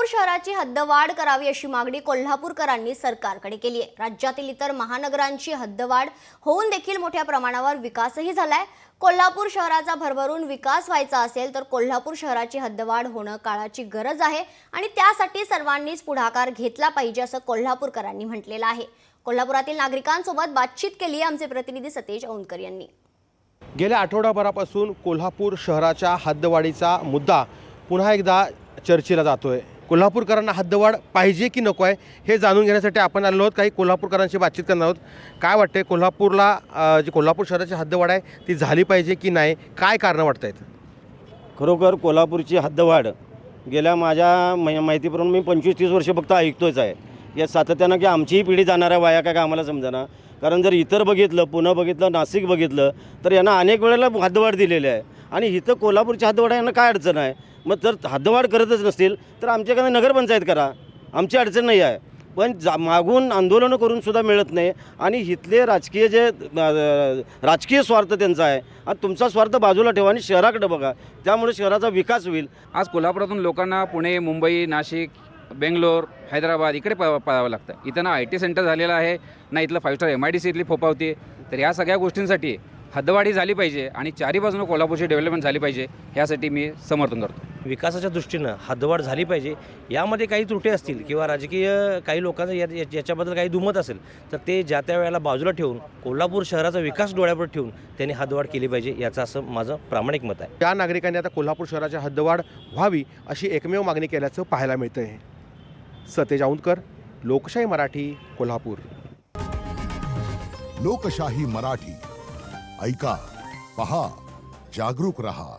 शहराची हद्दवाढ करावी अशी मागणी कोल्हापूरकरांनी सरकारकडे केली आहे। राज्यातील इतर महानगरांची हद्दवाढ होऊन देखील मोठ्या प्रमाणावर विकासही झालाय। कोल्हापूर शहराचा भरभरून विकास व्हायचा असेल तर कोल्हापूर शहराची हद्दवाढ होणं काळाची गरज आहे आणि त्यासाठी सर्वांनीच पुढाकार घेतला पाहिजे असं कोल्हापूरकरांनी म्हटलेलं आहे। कोल्हापुरातील नागरिकांसोबत बातचीत केली आमचे प्रतिनिधी सतेज औंधकर यांनी। गेल्या आठवडाभरापासून कोल्हापूर शहराच्या हद्दवाढीचा मुद्दा पुन्हा एकदा चर्चेला जातोय। कोल्हापूरकरांना हद्दवाढ पाहिजे की नको आहे हे जाणून घेण्यासाठी आपण आलो आहोत। काही कोल्हापूरकरांशी बातचीत करणार आहोत। काय वाटते कोल्हापूरला जी कोल्हापूर शहराची हद्दवाढ आहे ती झाली पाहिजे की नाही, काय कारणं वाटत आहेत? खरोखर कोल्हापूरची हद्दवाढ गेल्या माझ्या माहितीप्रमाणे मी 25-30 वर्ष फक्त ऐकतोच आहे। या सातत्यानं की आमचीही पिढी जाणार आहे वाया काय आम्हाला समजेना। कारण जर इतर बघितलं, पुणे बघितलं, नाशिक बघितलं तर यांना अनेक वेळेला हद्दवाढ दिलेली आहे आणि इथं कोल्हापूरची हद्दवाढ यांना काय अडचण आहे? मग जर हद्दवाढ करतच नसतील तर आमच्याकडे नगरपंचायत करा, आमची अडचण नाही आहे। पण मागून आंदोलनं करून सुद्धा मिळत नाही आणि इथले राजकीय स्वार्थ त्यांचा आहे आणि तुमचा स्वार्थ बाजूला ठेवा आणि शहराकडे बघा, त्यामुळे शहराचा विकास होईल। आज कोल्हापुरातून लोकांना पुणे, मुंबई, नाशिक, बेंगलोर, हैदराबाद इकडे पळावं लागतं। इथं ना IT सेंटर झालेलं आहे, ना इथलं 5 स्टार MIDC इथली फोपावती। तर ह्या सगळ्या गोष्टींसाठी हद्दवाढी झाली पाहिजे आणि चारी बाजूने कोल्हापूरची डेव्हलपमेंट झाली पाहिजे, ह्यासाठी मी समर्थन करतो। विकासाच्या दृष्टीनं हद्दवाढ झाली पाहिजे। यामध्ये काही त्रुटी असतील किंवा राजकीय काही लोकांचं याच्याबद्दल काही दुमत असेल तर ते ज्या त्या वेळेला बाजूला ठेवून कोल्हापूर शहराचा विकास डोळ्यावर ठेवून त्यांनी हद्दवाढ केली पाहिजे, याचं असं माझं प्रामाणिक मत आहे। त्या नागरिकांनी आता कोल्हापूर शहराची हद्दवाढ व्हावी अशी एकमेव मागणी केल्याचं पाहायला मिळतं आहे। सतेज औंधकर, लोकशाही मराठी, कोल्हापूर। लोकशाही मराठी, ऐका, पहा, जागरूक रहा।